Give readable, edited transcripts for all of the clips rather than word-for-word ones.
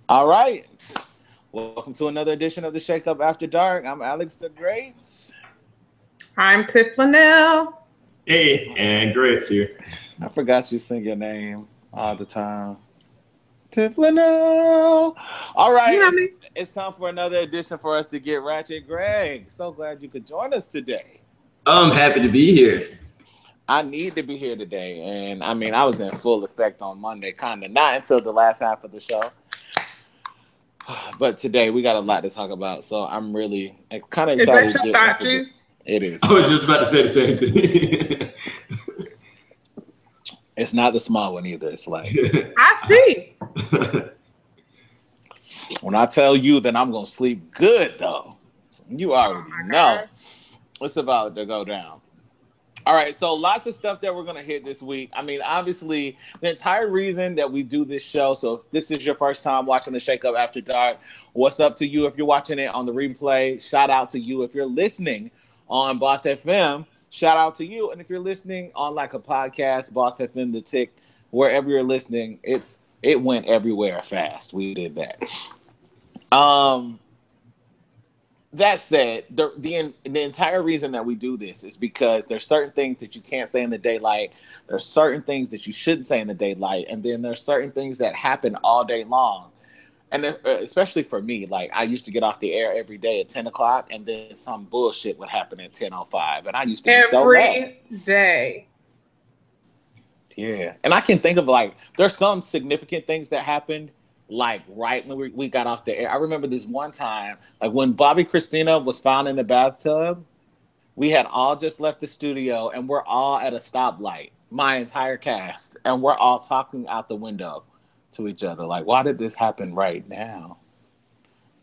All right. Welcome to another edition of the ShakeUP After Dark. I'm Alex the Great. I'm Tiff Linnell. Hey, and Grant's here. I forgot you sing your name all the time. Tiffany. All right. You know me. It's time for another edition for us to get ratchet. Greg, so glad you could join us today. I'm happy to be here. I need to be here today. And I mean, I was in full effect on Monday, kind of not until the last half of the show. But today we got a lot to talk about. So I'm really kind of Is that excited to your get thought into this. juice? It is. I was just about to say the same thing. It's not the small one either. It's like I see. when I tell you that I'm gonna sleep good, though, you already my know God. it's about to go down. All right, so lots of stuff that we're gonna hit this week. I mean, obviously, the entire reason that we do this show. So, if this is your first time watching the Shake Up After Dark, what's up to you? If you're watching it on the replay, shout out to you. If you're listening on Boss FM, shout out to you. And if you're listening on like a podcast, Boss FM, The Tick, wherever you're listening, it went everywhere fast. We did that. Um, that said, the entire reason that we do this is because there's certain things that you can't say in the daylight. There's certain things that you shouldn't say in the daylight, and then there's certain things that happen all day long. And especially for me, like I used to get off the air every day at 10 o'clock, and then some bullshit would happen at 10:05, and I used to be so mad. Every day. Yeah, and I can think of like there's some significant things that happened like right when we got off the air. I remember this one time, like when Bobby Christina was found in the bathtub. We had all just left the studio, and we're all at a stoplight, my entire cast, and we're all talking out the window to each other, like, "Why did this happen right now?"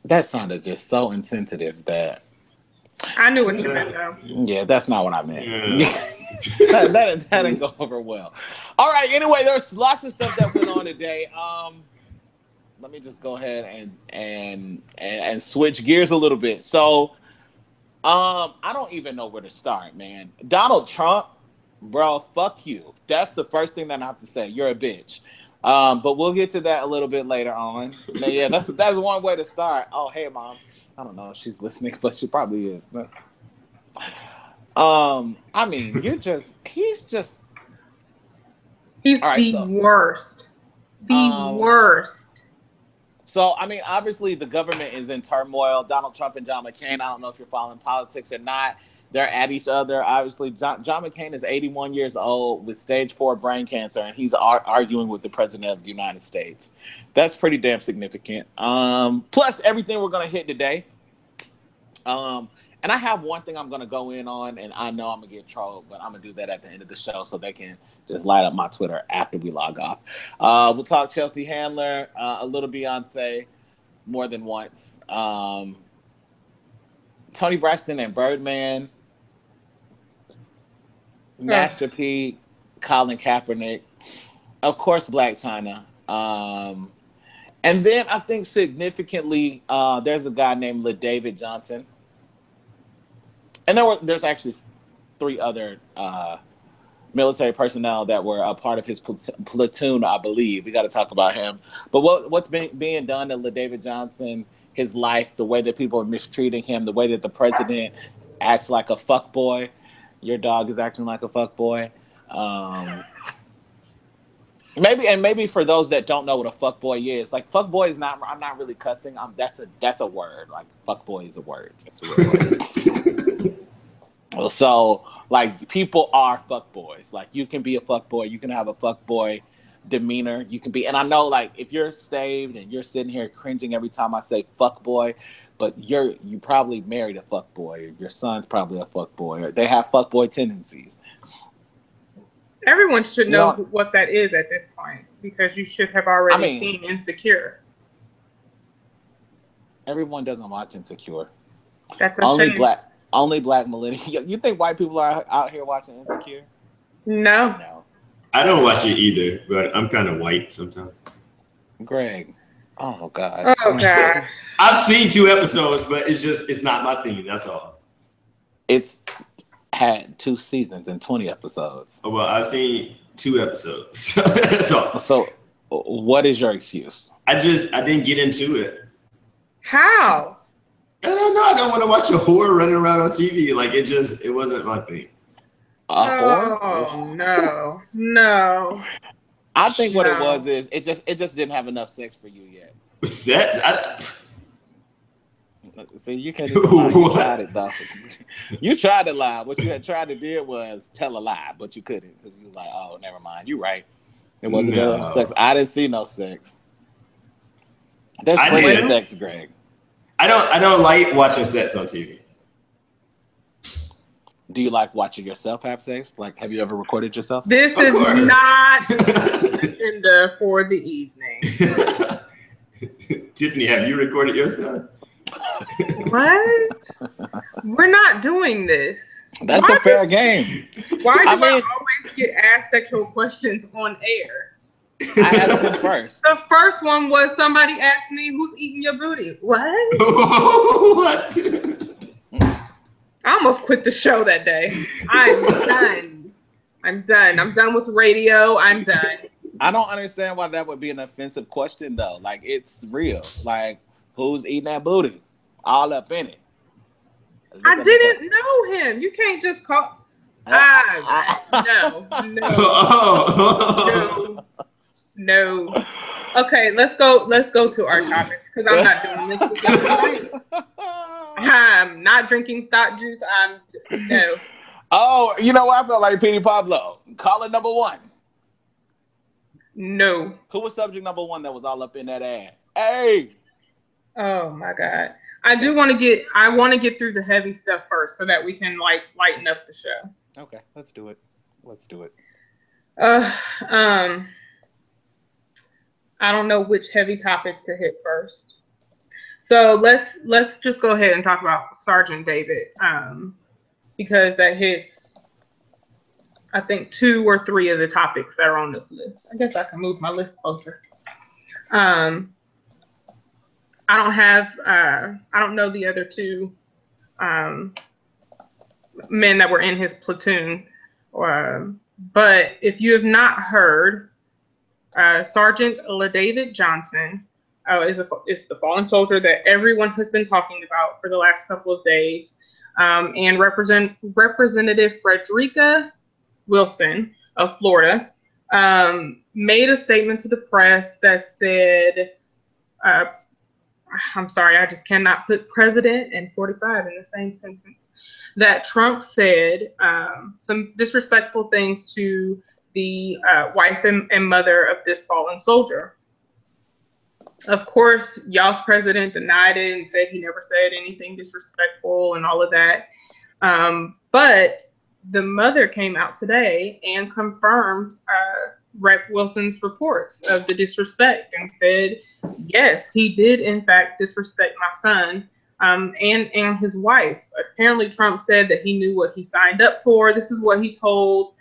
That sounded just so insensitive. That I knew what you meant though. yeah, that's not what I meant. Yeah. that didn't go over well. All right. Anyway, there's lots of stuff that went on today. Let me just go ahead and switch gears a little bit. So, I don't even know where to start, man. Donald Trump, bro, fuck you. That's the first thing that I have to say. You're a bitch. But we'll get to that a little bit later on. But yeah, that's one way to start. Oh, hey, mom. I don't know if she's listening, but she probably is. I mean, he's just He's all right. the worst. The worst. So, I mean, obviously the government is in turmoil. Donald Trump and John McCain, I don't know if you're following politics or not. They're at each other. Obviously, John McCain is 81 years old with stage 4 brain cancer, and he's arguing with the president of the United States. That's pretty damn significant. Plus, everything we're going to hit today. And I have one thing I'm going to go in on, and I know I'm going to get trolled, but I'm going to do that at the end of the show so they can just light up my Twitter after we log off. We'll talk Chelsea Handler, a little Beyonce, more than once. Toni Braxton and Birdman, Master P, Colin Kaepernick, of course, Black China. And then I think significantly, there's a guy named LaDavid Johnson. And there's actually 3 other military personnel that were a part of his platoon, I believe. We got to talk about him. But what's being done to LaDavid Johnson, his life, the way that people are mistreating him, the way that the president acts like a fuckboy. Your dog is acting like a fuckboy. Maybe for those that don't know what a fuckboy is, like fuckboy is not. I'm not really cussing. That's a word. Like fuckboy is a word. It's a real word. So, like, people are fuckboys. Like, you can be a fuckboy. You can have a fuckboy demeanor. You can be, and I know, like, if you're saved and you're sitting here cringing every time I say fuckboy, but you probably married a fuckboy. Or your son's probably a fuckboy. Or they have fuckboy tendencies. Everyone should know what that is at this point because you should have already seen Insecure. Everyone doesn't watch Insecure. That's a shame. Only black millennials. You think white people are out here watching Insecure? No. I don't watch it either, but I'm kind of white sometimes. Greg. Oh, God. Oh, God. I've seen 2 episodes, but it's not my thing. That's all. It's had 2 seasons and 20 episodes. Oh, well, I've seen 2 episodes. That's all. What is your excuse? I didn't get into it. How? I don't know. I don't want to watch a whore running around on TV. Like it wasn't my thing. A whore? Oh no. I think what it was is it just didn't have enough sex for you yet. Sex? See, you can't even lie. You tried it though. You tried to lie. What you had tried to do was tell a lie, but you couldn't because you was like, "Oh, never mind. You're right. It wasn't enough sex. I didn't see no sex. There's plenty of sex, Greg. I don't like watching sex on TV. Do you like watching yourself have sex? Like, have you ever recorded yourself? This is not the agenda for the evening. Tiffany, have you recorded yourself? What? We're not doing this. That's a fair game. Why do I always get asked sexual questions on air? I asked him first. The first one was somebody asked me, "Who's eating your booty?" What? What? I almost quit the show that day. I'm done. I'm done with radio. I'm done. I don't understand why that would be an offensive question, though. Like, it's real. Like, who's eating that booty? All up in it. I didn't know him. You can't just call. No. Okay, let's go to our topics because I'm not doing this again. I'm not drinking thought juice. No. Oh, you know what? I felt like Petey Pablo. Caller number 1. No. Who was subject number 1 that was all up in that ad? Hey. Oh my God. I want to get through the heavy stuff first so that we can lighten up the show. Okay, let's do it. I don't know which heavy topic to hit first. So let's just go ahead and talk about Sergeant David, because that hits, I think, 2 or 3 of the topics that are on this list. I guess I can move my list closer. I don't know the other 2 men that were in his platoon, but if you have not heard, Sergeant LaDavid Johnson is the fallen soldier that everyone has been talking about for the last couple of days. And Representative Frederica Wilson of Florida made a statement to the press that said, I'm sorry, I just cannot put president and 45 in the same sentence, that Trump said some disrespectful things to the wife and mother of this fallen soldier. Of course, y'all's president denied it and said he never said anything disrespectful and all of that. But the mother came out today and confirmed Rep. Wilson's reports of the disrespect and said, yes, he did in fact disrespect my son and his wife. Apparently Trump said that he knew what he signed up for. This is what he told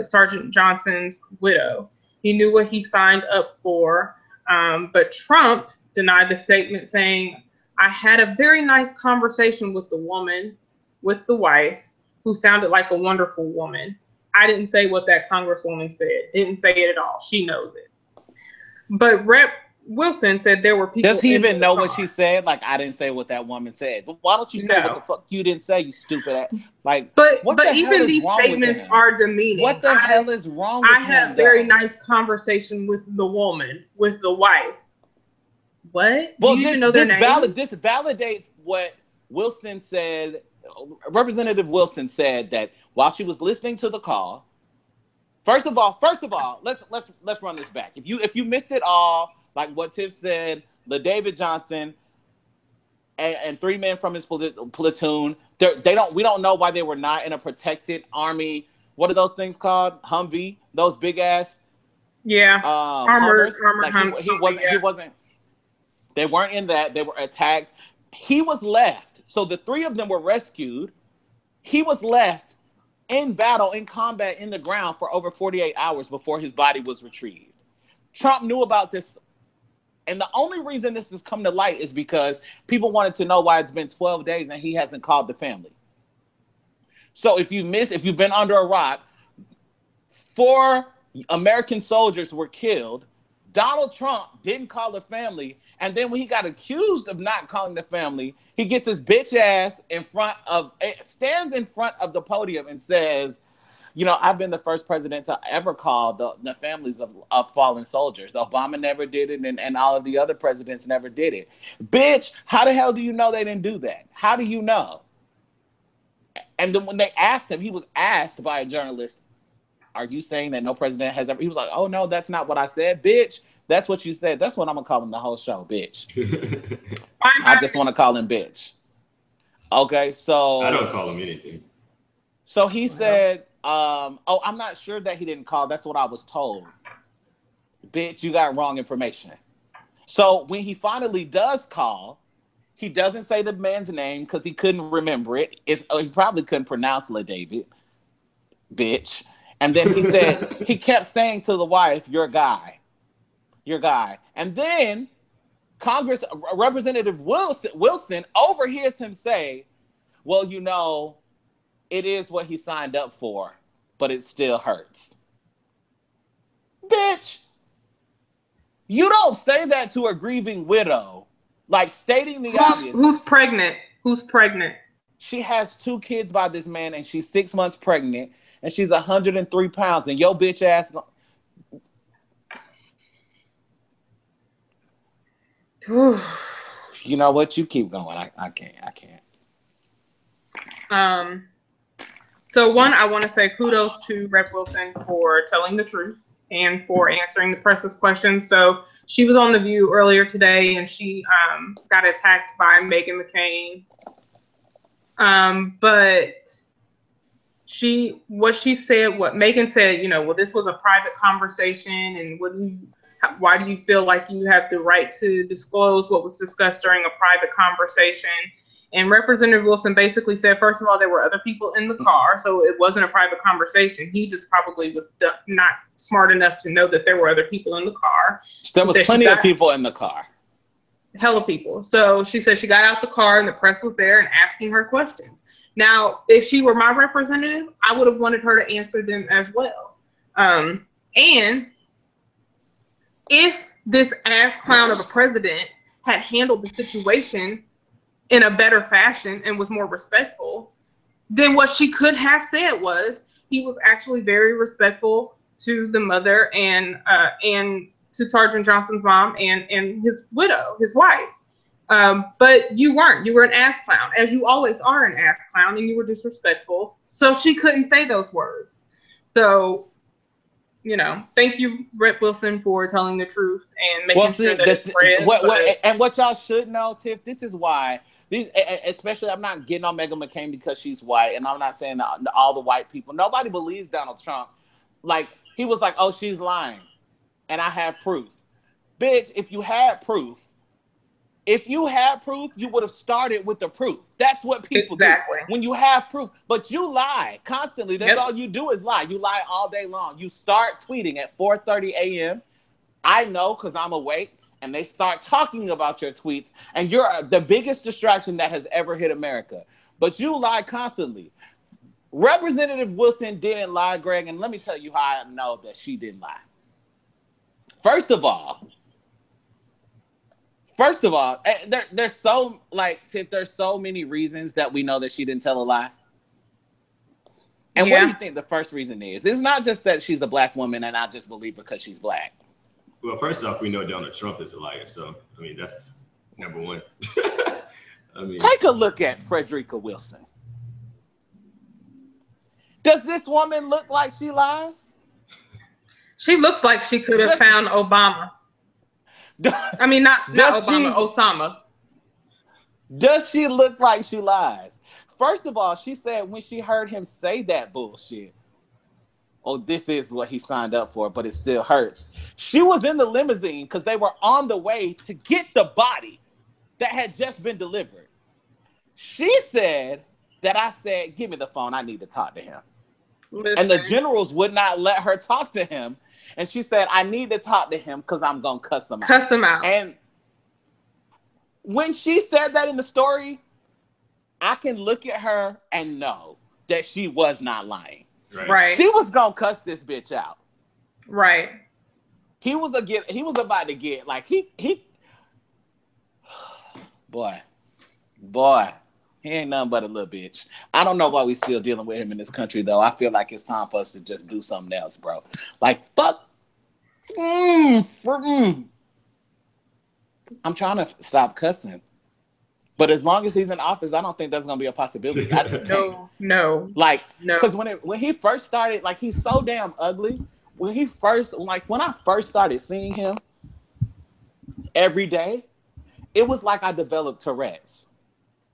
Sergeant Johnson's widow. He knew what he signed up for. But Trump denied the statement, saying, I had a very nice conversation with the woman, with the wife, who sounded like a wonderful woman. I didn't say what that congresswoman said. Didn't say it at all. She knows it. But Rep. Wilson said there were people. Does he even know what she said? Like, I didn't say what that woman said. But why don't you say what the fuck you didn't say, you stupid ass? Like, but even these statements are demeaning. What the hell is wrong with him? I had a very nice conversation with the woman, with the wife. What? Well, do you even know their name? This validates what Wilson said. Representative Wilson said that while she was listening to the call. First of all, let's run this back. If you missed it all, like what Tiff said, LaDavid Johnson and 3 men from his platoon, we don't know why they were not in a protected Army. What are those things called? Humvee, those big ass. Yeah. Armored like he wasn't. They weren't in that. They were attacked. He was left. So the 3 of them were rescued. He was left in battle, in combat, in the ground for over 48 hours before his body was retrieved. Trump knew about this. And the only reason this has come to light is because people wanted to know why it's been 12 days and he hasn't called the family. So if you've been under a rock, 4 American soldiers were killed Donald Trump didn't call the family, and then when he got accused of not calling the family, he gets his bitch ass stands in front of the podium and says, you know, I've been the first president to ever call the families of fallen soldiers. Obama never did it, and all of the other presidents never did it. Bitch, how the hell do you know they didn't do that? How do you know? And then when they asked him, he was asked by a journalist, are you saying that no president has ever? He was like, oh, no, that's not what I said. Bitch, that's what you said. That's what I'm going to call him the whole show, bitch. I just want to call him bitch. Okay, so. I don't call him anything. So he said, I'm not sure that he didn't call. That's what I was told. Bitch, you got wrong information. So when he finally does call, he doesn't say the man's name because he couldn't remember it. He probably couldn't pronounce La David. Bitch. And then he said, he kept saying to the wife, your guy. And then Representative Wilson overhears him say, well, you know, it is what he signed up for, but it still hurts. Bitch, you don't say that to a grieving widow. Like stating the obvious. Who's pregnant? Who's pregnant? She has 2 kids by this man, and she's 6 months pregnant, and she's 103 pounds, and your bitch ass. You know what? You keep going. I can't. So one, I want to say kudos to Rep. Wilson for telling the truth and for answering the press's questions. So she was on The View earlier today, and she got attacked by Meghan McCain. But what Meghan said, you know, well, this was a private conversation, and why do you feel like you have the right to disclose what was discussed during a private conversation? And Representative Wilson basically said, first of all, there were other people in the car, so it wasn't a private conversation. He just probably was not smart enough to know that there were other people in the car. There was plenty of people in the car. Hella people. So she said she got out the car and the press was there and asking her questions. Now, if she were my representative, I would have wanted her to answer them as well. And if this ass clown of a president had handled the situation in a better fashion and was more respectful, then what she could have said was he was actually very respectful to the mother and to Sergeant Johnson's mom and his widow, his wife. But you weren't. You were an ass clown, as you always are an ass clown, and you were disrespectful. So she couldn't say those words. So, you know, thank you, Rep. Wilson, for telling the truth and making sure that it spreads. And what y'all should know, Tiff, this is why. Especially, I'm not getting on Meghan McCain because she's white, and I'm not saying that all the white people. Nobody believes Donald Trump. Like, he was like, oh, she's lying, and I have proof. Bitch, if you had proof, you would have started with the proof. That's what people do when you have proof. But you lie constantly. That's all you do is lie. You lie all day long. You start tweeting at 4:30 a.m. I know because I'm awake. And they start talking about your tweets, and you're the biggest distraction that has ever hit America. But you lie constantly. Representative Wilson didn't lie, Greg, and let me tell you how I know that she didn't lie. First of all, there's so many reasons that we know that she didn't tell a lie. And what do you think the first reason is? It's not just that she's a black woman and I just believe her because she's black. Well, first off, we know Donald Trump is a liar, so I mean that's number one. Take a look at Frederica Wilson. Does this woman look like she lies? She looks like she could have found Obama. I mean, not Obama, Osama. Does she look like she lies? First of all, she said when she heard him say that bullshit, oh, this is what he signed up for, but it still hurts. She was in the limousine because they were on the way to get the body that had just been delivered. She said that I said, give me the phone. I need to talk to him. Listen. And the generals would not let her talk to him. And she said, I need to talk to him because I'm going to cuss him out. Cuss him out. And when she said that in the story, I can look at her and know that she was not lying. Right. She was going to cuss this bitch out. Right. He was about to get like he boy. He ain't nothing but a little bitch. I don't know why we still dealing with him in this country though. I feel like it's time for us to just do something else, bro. Like fuck. I'm trying to stop cussing. But as long as he's in office, I don't think that's gonna be a possibility. I just can't. No. Like, because when he first started, like he's so damn ugly. When I first started seeing him every day, it was like I developed Tourette's.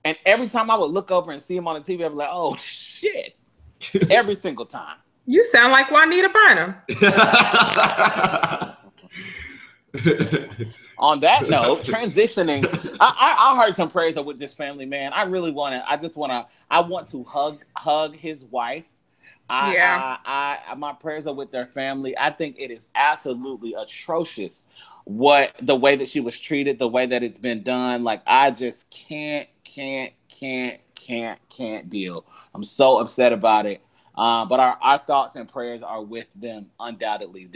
And every time I would look over and see him on the TV, I'd be like, oh shit. Every single time. You sound like Juanita Bynum. On that note, transitioning, I heard some prayers with this family, man. I want to hug his wife. My prayers are with their family. I think it is absolutely atrocious the way that she was treated, the way that it's been done. Like, I just can't deal. I'm so upset about it. But our thoughts and prayers are with them, undoubtedly.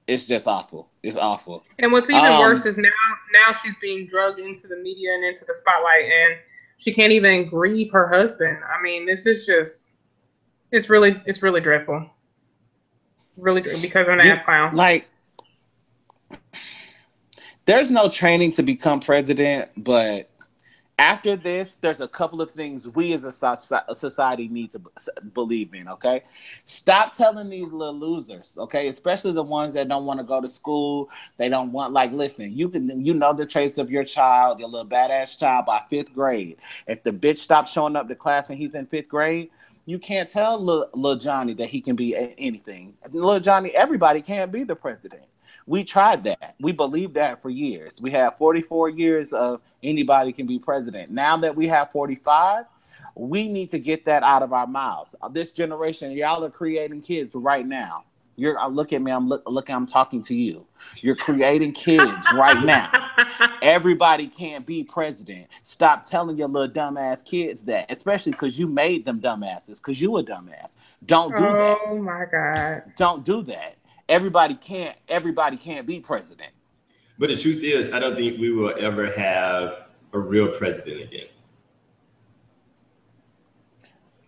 It's just awful. It's awful. And what's even worse is now she's being drugged into the media and into the spotlight, and she can't even grieve her husband. I mean, this is just, it's really dreadful. Really, because of an ass clown. Like, there's no training to become president, but after this, there's a couple of things we as a society need to believe in, okay? Stop telling these little losers, okay? Especially the ones that don't want to go to school. They don't want, like, listen, you know the traits of your child, your little badass child by 5th grade. If the bitch stops showing up to class and he's in 5th grade, you can't tell little Johnny that he can be anything. Little Johnny, everybody can't be the president. We tried that. We believed that for years. We had 44 years of anybody can be president. Now that we have 45, we need to get that out of our mouths. This generation, y'all are creating kids right now. Look at me. I'm talking to you. You're creating kids right now. Everybody can't be president. Stop telling your little dumbass kids that, especially because you made them dumbasses. Because you a dumbass. Don't do that. Oh my God. Don't do that. Everybody can't be president. But the truth is, I don't think we will ever have a real president again.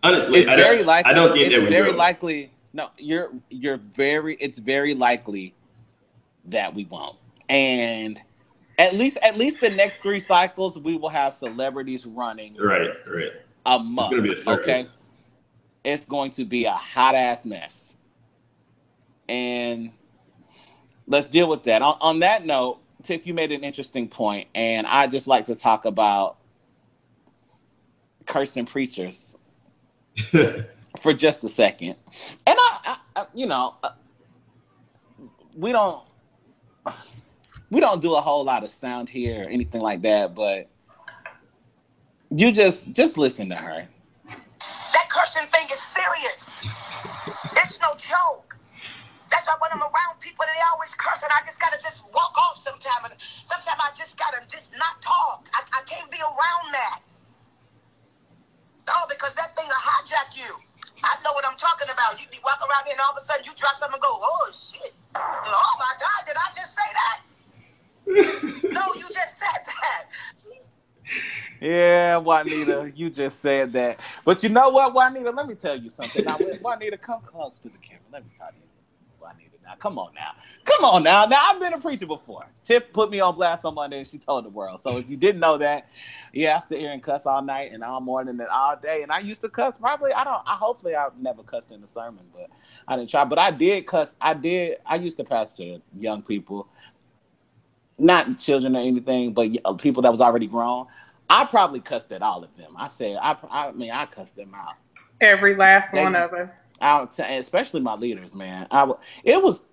Honestly, it's very likely. I don't think it's that very will. likely. No, it's very likely that we won't. And at least the next 3 cycles, we will have celebrities running. Right. Amok, it's going to be a circus. Okay? It's going to be a hot ass mess. And let's deal with that. On that note, Tiff, you made an interesting point, and I just like to talk about cursing preachers for just a second. And we don't do a whole lot of sound here or anything like that, but you just listen to her. That cursing thing is serious. It's no joke. That's why when I'm around people, they always curse, and I just gotta walk off sometime. And sometimes I just gotta not talk. I can't be around that. No, because that thing will hijack you. I know what I'm talking about. You walk around here and all of a sudden you drop something and go, oh shit. Oh my God, did I just say that? No, you just said that. Yeah, Juanita, you just said that. But you know what, Juanita? Let me tell you something. Now, Juanita, come close to the camera. Let me tell you. Juanita, now, come on now. Now, I've been a preacher before. Tiff put me on blast on Monday and she told the world. So if you didn't know that, yeah, I sit here and cuss all night and all morning and all day. And I used to cuss. Hopefully I've never cussed in a sermon, but I didn't try. But I did cuss. I used to pastor young people, not children or anything, but people that was already grown. I probably cussed at all of them. I cussed them out. Every last one of us. Especially my leaders, man. It was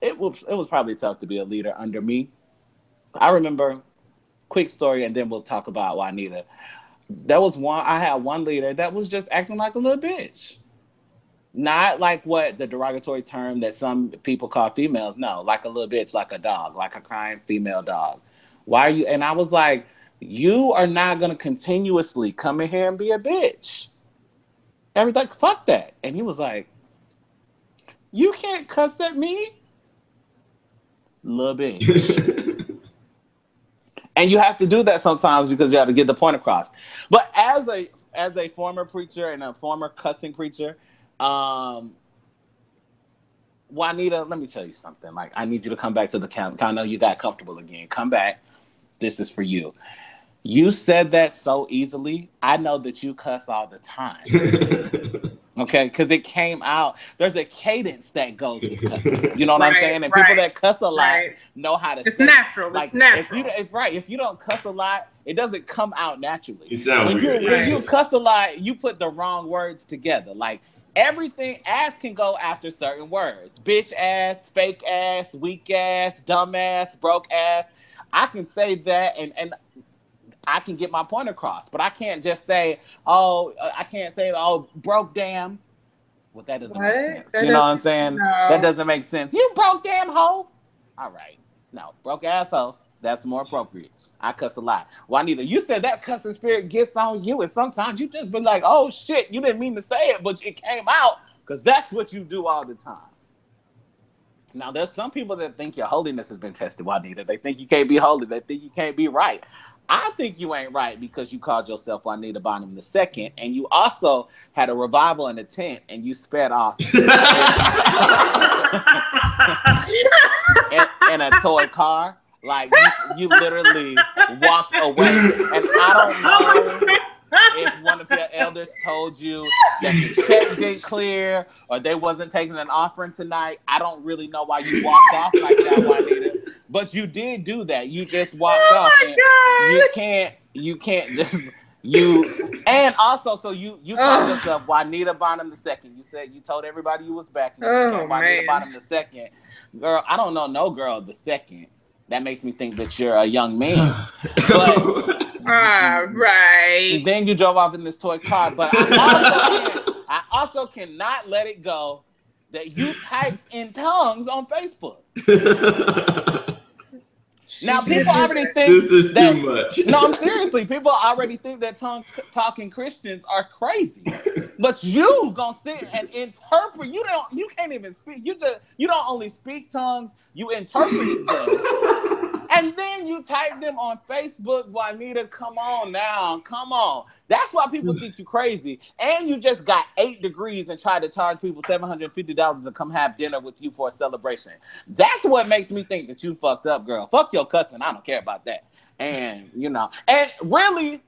probably tough to be a leader under me. I remember, quick story, and then we'll talk about Juanita. I had one leader that was just acting like a little bitch. Not like what the derogatory term that some people call females. No, like a little bitch, like a dog, like a crying female dog. Why are you? And I was like, you are not going to continuously come in here and be a bitch. Everything, fuck that. And he was like, you can't cuss at me. Little bitch. And you have to do that sometimes because you have to get the point across. But as a former preacher and a former cussing preacher, Juanita, let me tell you something. Like, I need you to come back to the camp. I know you got comfortable again. Come back. This is for you. You said that so easily. I know that you cuss all the time. Okay? Because it came out. There's a cadence that goes with cussing. You know what I'm saying? And people that cuss a lot know how to say it. It's natural. Like, it's natural. If you don't cuss a lot, it doesn't come out naturally. You sound weird. When you cuss a lot, you put the wrong words together. Like, everything ass can go after certain words. Bitch ass, fake ass, weak ass, dumb ass, broke ass. I can say that and I can get my point across, but I can't just say, broke damn. Well, that doesn't make sense. You know what I'm saying? No. That doesn't make sense. You broke damn hoe. All right. No, broke asshole. That's more appropriate. I cuss a lot. Juanita, you said that cussing spirit gets on you, and sometimes you just be like, oh shit, you didn't mean to say it, but it came out because that's what you do all the time. Now, there's some people that think your holiness has been tested, Juanita. They think you can't be holy. They think you can't be right. I think you ain't right because you called yourself Juanita Bynum II, and you also had a revival in the tent, and you sped off in a toy car. Like, you literally walked away. And I don't know if one of your elders told you that the check didn't clear or they wasn't taking an offering tonight. I don't really know why you walked off like that, Juanita. But you did do that. You just walked off. And you can't just and also, so you called yourself Juanita Bynum II. You said you told everybody you was back. And you became Juanita Bynum II. Girl, I don't know no girl the second. That makes me think that you're a young man. But right. Then you drove off in this toy car. But I also cannot let it go that you typed in tongues on Facebook. Now, people already think this is too much. No, I'm seriously. People already think that tongue-talking Christians are crazy. But you gonna sit and interpret. You can't even speak. You don't only speak tongues. You interpret them. And then you type them on Facebook. Juanita, come on now. Come on. That's why people think you crazy. And you just got 8 degrees and tried to charge people $750 to come have dinner with you for a celebration. That's what makes me think that you fucked up, girl. Fuck your cussing. I don't care about that. And, and really,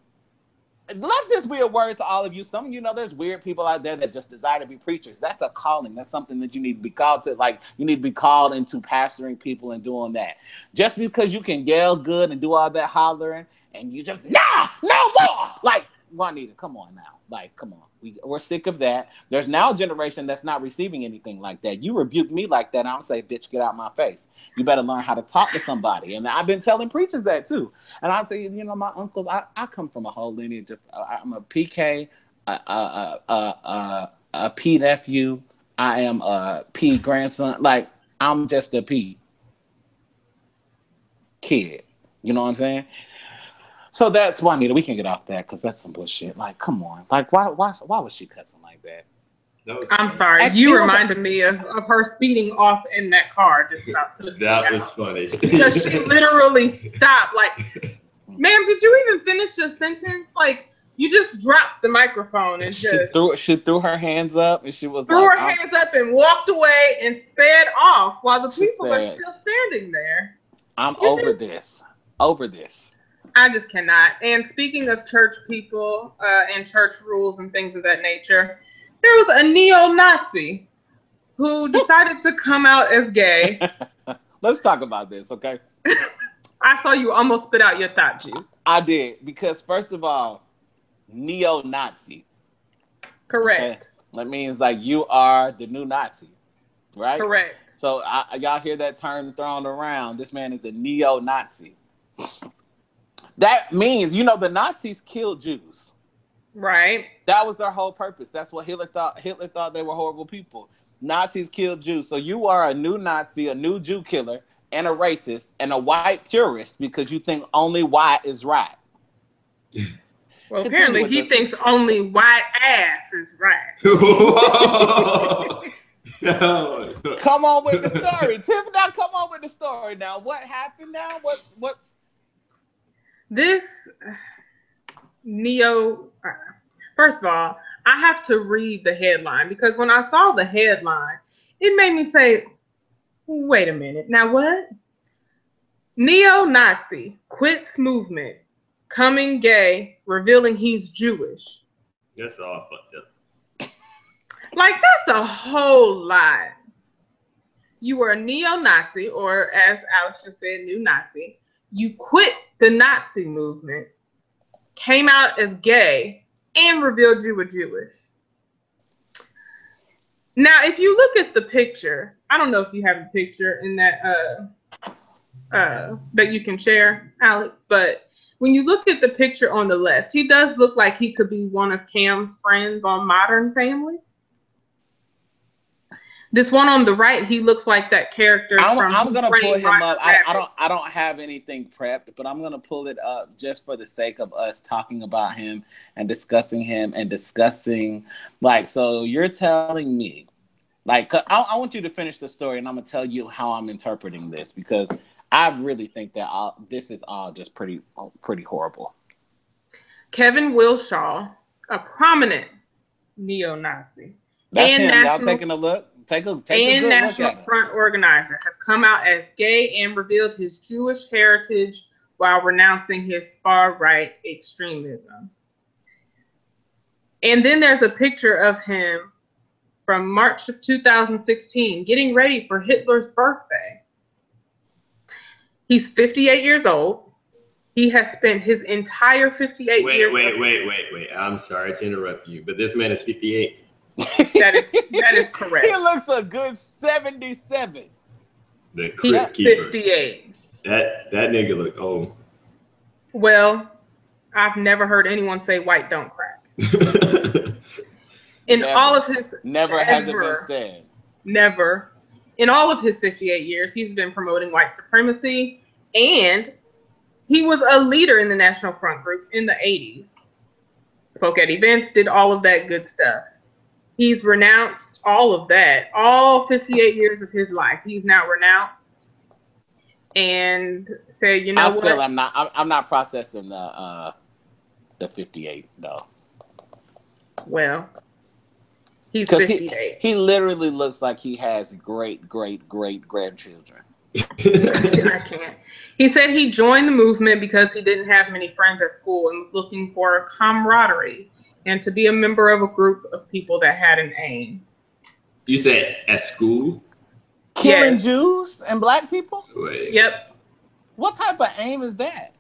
let this be a word to all of you. Some of you know there's weird people out there that just desire to be preachers. That's a calling. That's something that you need to be called to. Like, you need to be called into pastoring people and doing that. Just because you can yell good and do all that hollering and you just, no more. Like, Juanita, come on now. Like, come on. We're sick of that. There's now a generation that's not receiving anything like that. You rebuke me like that, I'm say, bitch, get out my face. You better learn how to talk to somebody. And I've been telling preachers that too. And I say, my uncles, I come from a whole lineage of, I'm a PK, a P nephew. I am a P grandson. Like, I'm just a P kid. You know what I'm saying? So that's Juanita. We can get off that because that's some bullshit. Like, come on. Like, why was she cussing like that? I'm sorry. And you reminded me of her speeding off in that car just about to. That was funny. Because she literally stopped. Like, ma'am, did you even finish your sentence? Like, you just dropped the microphone and she threw her hands up and she was threw her hands up and walked away and sped off while the people are still standing there. I'm over this. Over this. I just cannot. And speaking of church people and church rules and things of that nature, there was a neo-Nazi who decided to come out as gay. Let's talk about this, okay? I saw you almost spit out your thought juice. I did, because first of all, neo-Nazi. Correct. Okay? That means like you are the new Nazi, right? Correct. So y'all hear that term thrown around. This man is a neo-Nazi. That means, the Nazis killed Jews. Right. That was their whole purpose. That's what Hitler thought. Hitler thought they were horrible people. Nazis killed Jews. So you are a new Nazi, a new Jew killer, and a racist, and a white purist because you think only white is right. Well, apparently he thinks only white ass is right. Come on with the story. Tiff, now come on with the story. Now, what happened now? What's this Neo? First of all, I have to read the headline because when I saw the headline, it made me say, wait a minute. Now what? Neo-Nazi quits movement, coming gay, revealing he's Jewish. That's all fucked up. Like, that's a whole lot. You were a neo-Nazi, or as Alex just said, new Nazi. You quit the Nazi movement, came out as gay, and revealed you were Jewish. Now, if you look at the picture, I don't know if you have a picture in that that you can share, Alex, but when you look at the picture on the left, he does look like he could be one of Cam's friends on Modern Family. This one on the right, he looks like that character. I'm gonna pull him up. I don't have anything prepped, but I'm gonna pull it up just for the sake of us talking about him and discussing like. So you're telling me, like, I want you to finish the story, and I'm gonna tell you how I'm interpreting this because I really think that this is all just pretty horrible. Kevin Wilshaw, a prominent neo-Nazi. That's him. Y'all taking a look. Take a good look at National Front organizer has come out as gay and revealed his Jewish heritage while renouncing his far-right extremism. And then there's a picture of him from March of 2016 getting ready for Hitler's birthday. He's 58 years old. He has spent his entire 58 years. Wait. I'm sorry to interrupt you, but this man is 58. That is correct. He looks a good 77. The crypt keeper. 58. That nigga look old. Well, I've never heard anyone say white don't crack. All of his never has it been said. Never. In all of his 58 years, he's been promoting white supremacy, and he was a leader in the National Front group in the 80s. Spoke at events, did all of that good stuff. He's renounced all of that, all 58 years of his life. He's now renounced and said, you know what? I'm not processing the 58 though. Well, he's 58. He literally looks like he has great grandchildren. I can't. He said he joined the movement because he didn't have many friends at school and was looking for camaraderie and to be a member of a group of people that had an aim. You said at school? Killing Jews and black people? Wait. Yep. What type of aim is that?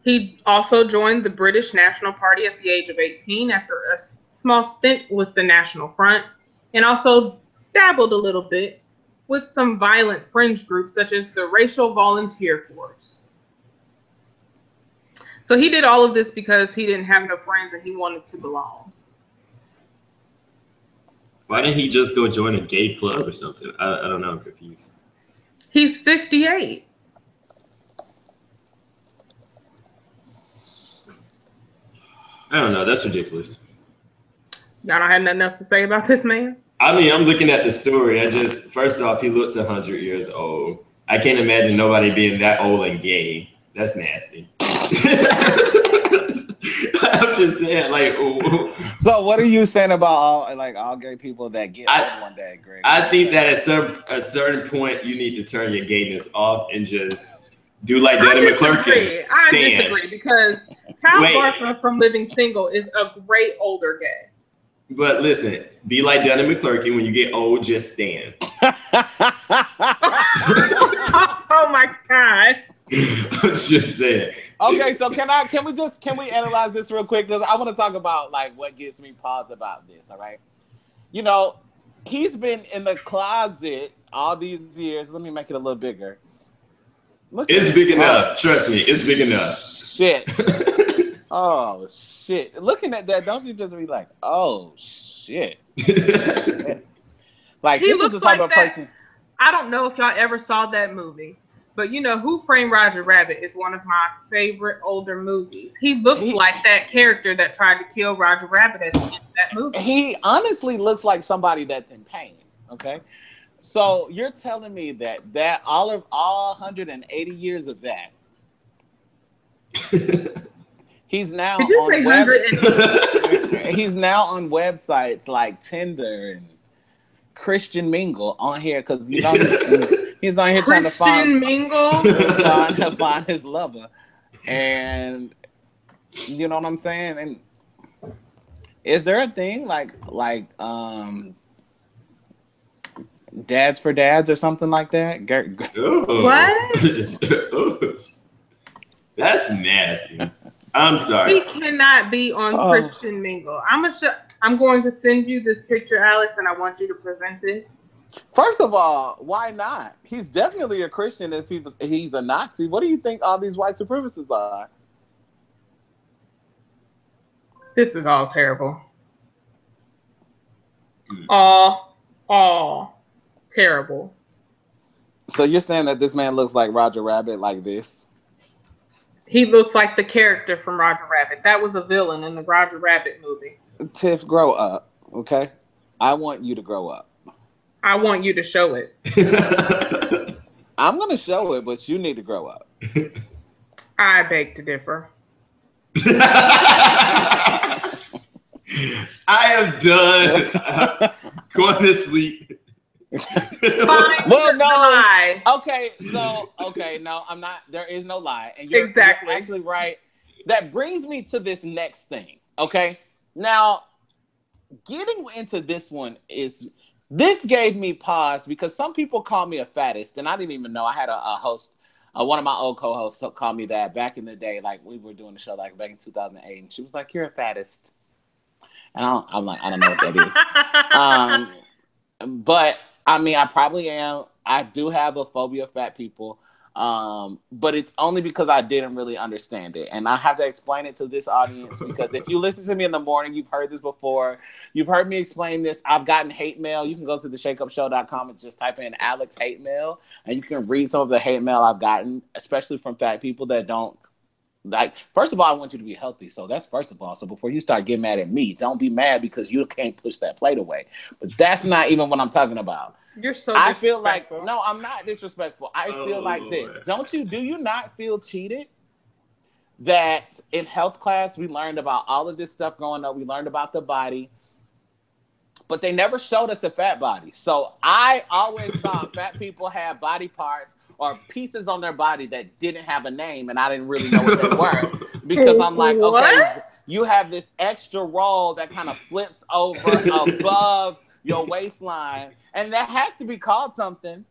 He also joined the British National Party at the age of 18 after a small stint with the National Front, and also dabbled a little bit with some violent fringe groups such as the Racial Volunteer Force. So he did all of this because he didn't have no friends and he wanted to belong. Why didn't he just go join a gay club or something? I don't know. I'm confused. He's 58. I don't know. That's ridiculous. Y'all don't have nothing else to say about this man? I mean, I'm looking at the story. First off, he looks 100 years old. I can't imagine nobody being that old and gay. That's nasty. I'm just saying, like. So, what are you saying about all gay people that get old one day, Greg? I think that at a certain point, you need to turn your gayness off and just do like Danny McClurkin. I disagree because Kyle Barker from Living Single is a great older gay. But listen, be like Danny McClurkin. When you get old, just stand. Oh my God. I'm just saying. Okay, so can we analyze this real quick? Because I want to talk about like what gives me pause about this. All right, you know, he's been in the closet all these years. Let me make it a little bigger. It's big enough. Trust me, it's big enough. Shit. Oh shit! Looking at that, don't you just be like, oh shit? Like he this looks is the type of that. person. I don't know if y'all ever saw that movie. But you know, Who Framed Roger Rabbit is one of my favorite older movies. He looks like that character that tried to kill Roger Rabbit at the end of that movie. He honestly looks like somebody that's in pain. Okay, So you're telling me that all 180 years of that, he's now Did you on say 100? he's now on websites like Tinder and Christian Mingle on here because you know he's on here trying to find his lover, and you know what I'm saying. And is there a thing like dads for dads or something like that? What? That's nasty. I'm sorry. He cannot be on Christian Mingle. I'm going to send you this picture, Alex, and I want you to present it. First of all, why not? He's definitely a Christian if he's a Nazi. What do you think all these white supremacists are? This is all terrible. All terrible. So you're saying that this man looks like Roger Rabbit like this? He looks like the character from Roger Rabbit. That was a villain in the Roger Rabbit movie. Tiff, grow up, okay? I want you to grow up. I want you to show it. I'm going to show it, but you need to grow up. I beg to differ. I am done. Going to sleep. Well, no. Lie. Okay, no, I'm not. There is no lie, and you're actually right. That brings me to this next thing. Okay, now getting into this gave me pause because some people call me a fattest, and I didn't even know. I had a host, one of my old co-hosts, called me that back in the day. Like we were doing the show like back in 2008, and she was like, "You're a fattest," and I'm like, I don't know what that is. But I mean, I probably am. I do have a phobia of fat people, but it's only because I didn't really understand it. And I have to explain it to this audience because if you listen to me in the morning, you've heard this before. You've heard me explain this. I've gotten hate mail. You can go to the shakeupshow.com and just type in Alex hate mail, and you can read some of the hate mail I've gotten, especially from fat people that don't. Like, first of all, I want you to be healthy. So that's first of all. So before you start getting mad at me, don't be mad because you can't push that plate away. But that's not even what I'm talking about. You're so I feel like, no, I'm not disrespectful. I feel like this. Do you not feel cheated? That in health class, we learned about all of this stuff growing up. We learned about the body. But they never showed us a fat body. So I always thought fat people had body parts or pieces on their body that didn't have a name, and I didn't really know what they were. Because I'm like, okay, you have this extra roll that kind of flips over above your waistline, and that has to be called something.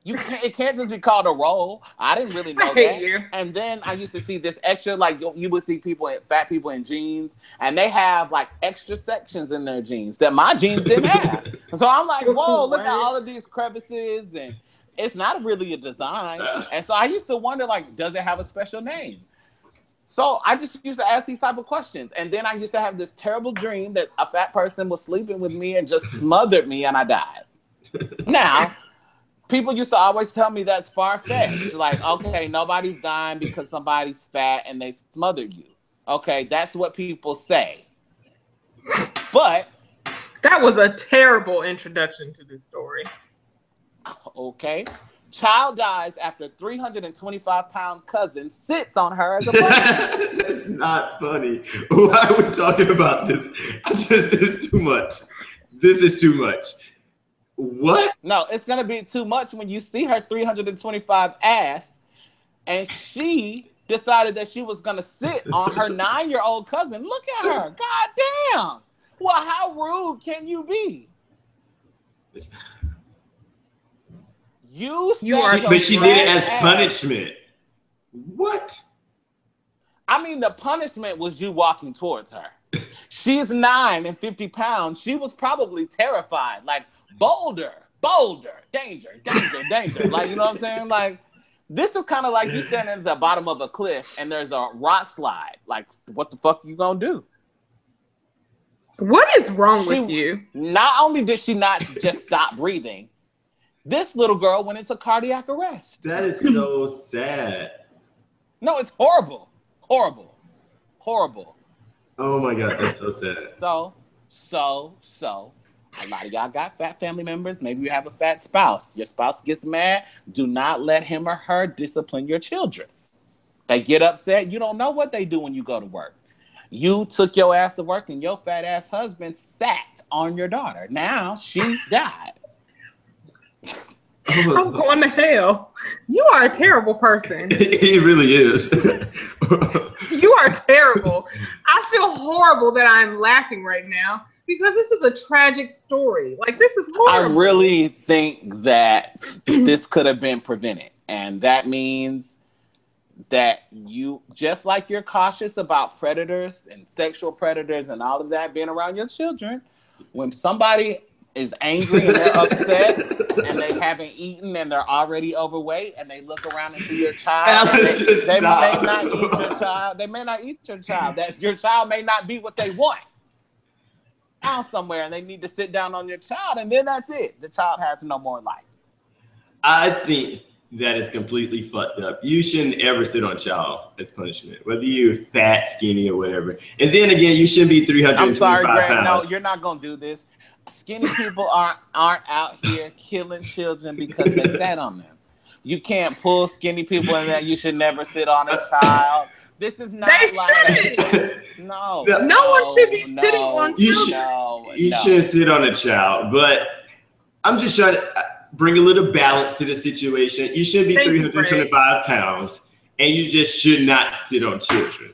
It can't just be called a roll. I didn't really know that. And then I used to see this extra, like you would see fat people in jeans, and they have like extra sections in their jeans that my jeans didn't have. So I'm like, whoa, look at all of these crevices, and it's not really a design. And so I used to wonder, like, does it have a special name? So I just used to ask these type of questions. And then I used to have this terrible dream that a fat person was sleeping with me and just smothered me and I died. Now, people used to always tell me that's far-fetched. Like, okay, nobody's dying because somebody's fat and they smothered you. Okay, that's what people say. But that was a terrible introduction to this story. Okay. Child dies after 325-pound cousin sits on her as a person. That's not funny. Why are we talking about this? It's too much. This is too much. What? No, it's going to be too much when you see her 325 ass, and she decided that she was going to sit on her 9-year-old cousin. Look at her. God damn. Well, how rude can you be? But she did it as punishment. What? I mean, the punishment was you walking towards her. She's 9 and 50 pounds. She was probably terrified. Like, boulder, danger. Like, you know what I'm saying? Like, this is kind of like you standing at the bottom of a cliff and there's a rock slide. Like, what the fuck you gonna do? What is wrong with you? Not only did she not just stop breathing, this little girl went into cardiac arrest. That is so sad. No, it's horrible. Horrible. Oh my God, that's so sad. So, A lot of y'all got fat family members. Maybe you have a fat spouse. Your spouse gets mad. Do not let him or her discipline your children. They get upset. You don't know what they do when you go to work. You took your ass to work and your fat ass husband sat on your daughter. Now she died. I'm going to hell. You are a terrible person. He really is. You are terrible. I feel horrible that I'm laughing right now because this is a tragic story. Like, this is horrible. I really think that this could have been prevented. And that means that you, just like you're cautious about predators and sexual predators and all of that being around your children, when somebody is angry and they're upset and they haven't eaten and they're already overweight and they look around and see your child, they may not eat your child. They may not eat your child. That your child may not be what they want. Out somewhere and they need to sit down on your child, and then that's it. The child has no more life. I think that is completely fucked up. You shouldn't ever sit on a child as punishment, whether you're fat, skinny, or whatever. And then again, you shouldn't be 325 I'm sorry, Greg. pounds. No, you're not gonna do this. Skinny people aren't out here killing children because they sat on them. You can't pull skinny people in that. You should never sit on a child. This is not no one should be sitting on children. You shouldn't sit on a child, but I'm just trying to bring a little balance to the situation. You should be 325 pounds, and you just should not sit on children.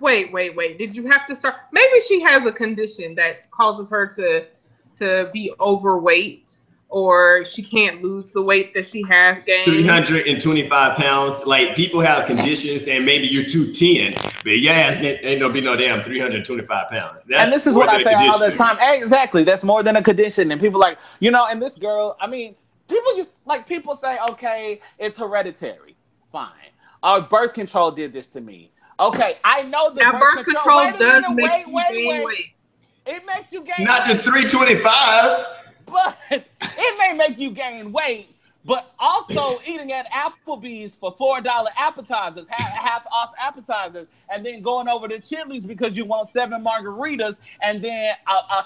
Wait. Did you have to start? Maybe she has a condition that causes her to be overweight, or she can't lose the weight that she has gained. 325 pounds. Like, people have conditions, and maybe you're 210, but your ass ain't gonna be no damn 325 pounds. And this is what I say all the time. Exactly. That's more than a condition. And people like, and this girl, I mean, people say, okay, it's hereditary. Fine. Birth control did this to me. Okay, I know the birth control does make you gain weight. It makes you gain not weight. The 325. But it may make you gain weight, but also eating at Applebee's for $4 appetizers, half off appetizers, and then going over to Chili's because you want 7 margaritas, and then a